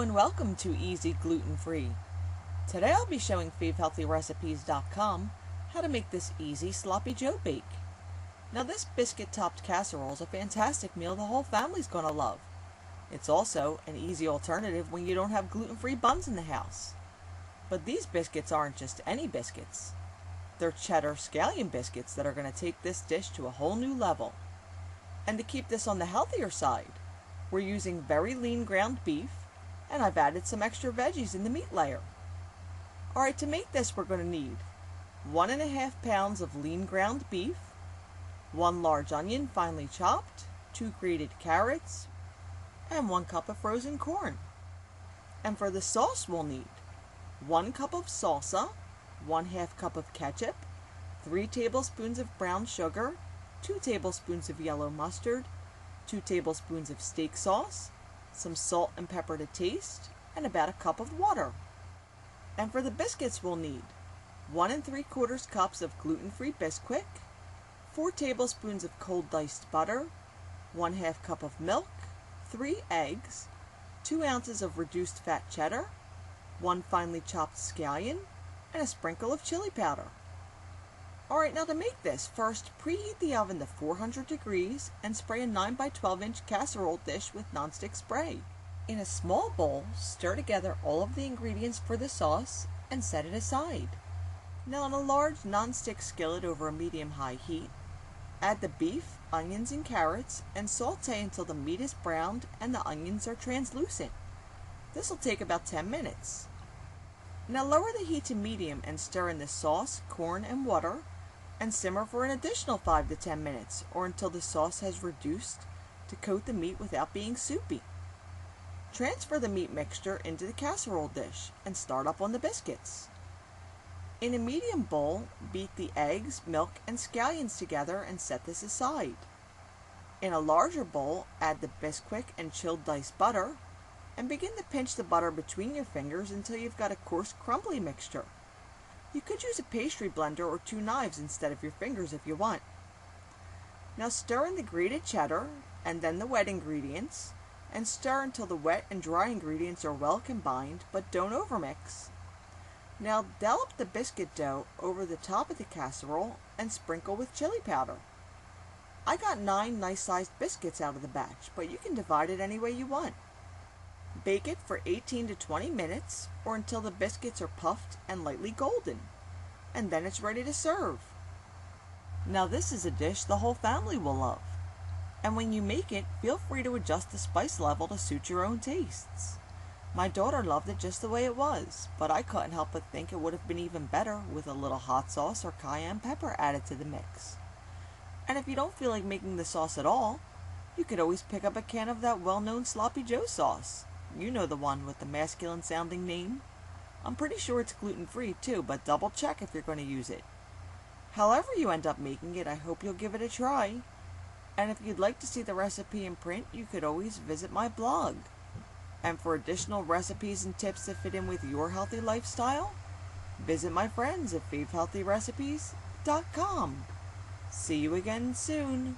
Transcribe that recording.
Hello and welcome to EZGlutenFree. Today I'll be showing FaveHealthyRecipes.com how to make this easy sloppy Joe bake. Now this biscuit topped casserole is a fantastic meal the whole family's going to love. It's also an easy alternative when you don't have gluten-free buns in the house. But these biscuits aren't just any biscuits. They're cheddar scallion biscuits that are going to take this dish to a whole new level. And to keep this on the healthier side, we're using very lean ground beef, and I've added some extra veggies in the meat layer. Alright, to make this we're going to need 1.5 pounds of lean ground beef, 1 large onion finely chopped, 2 grated carrots, and 1 cup of frozen corn. And for the sauce we'll need 1 cup of salsa, 1/2 cup of ketchup, 3 tablespoons of brown sugar, 2 tablespoons of yellow mustard, 2 tablespoons of steak sauce, some salt and pepper to taste, and about a cup of water. And for the biscuits we'll need 1 3/4 cups of gluten-free Bisquick, 4 tablespoons of cold diced butter, 1/2 cup of milk, 3 eggs, 2 ounces of reduced fat cheddar, 1 finely chopped scallion, and a sprinkle of chili powder. Alright, now to make this, first preheat the oven to 400 degrees and spray a 9 by 12 inch casserole dish with nonstick spray. In a small bowl, stir together all of the ingredients for the sauce and set it aside. Now in a large nonstick skillet over a medium-high heat, add the beef, onions, and carrots and saute until the meat is browned and the onions are translucent. This will take about 10 minutes. Now lower the heat to medium and stir in the sauce, corn, and water, and simmer for an additional 5 to 10 minutes or until the sauce has reduced to coat the meat without being soupy. Transfer the meat mixture into the casserole dish and start up on the biscuits. In a medium bowl, beat the eggs, milk, and scallions together and set this aside. In a larger bowl, add the Bisquick and chilled diced butter and begin to pinch the butter between your fingers until you've got a coarse, crumbly mixture. You could use a pastry blender or 2 knives instead of your fingers if you want. Now stir in the grated cheddar and then the wet ingredients, and stir until the wet and dry ingredients are well combined, but don't overmix. Now dollop the biscuit dough over the top of the casserole and sprinkle with chili powder. I got 9 nice-sized biscuits out of the batch, but you can divide it any way you want. Bake it for 18 to 20 minutes or until the biscuits are puffed and lightly golden, and then it's ready to serve. Now this is a dish the whole family will love, and when you make it, feel free to adjust the spice level to suit your own tastes. My daughter loved it just the way it was, but I couldn't help but think it would have been even better with a little hot sauce or cayenne pepper added to the mix. And if you don't feel like making the sauce at all, you could always pick up a can of that well-known Sloppy Joe sauce. You know, the one with the masculine sounding name. I'm pretty sure it's gluten-free too, but double check if you're going to use it. However you end up making it, I hope you'll give it a try. And if you'd like to see the recipe in print, you could always visit my blog. And for additional recipes and tips that fit in with your healthy lifestyle, visit my friends at FaveHealthyRecipes.com. See you again soon.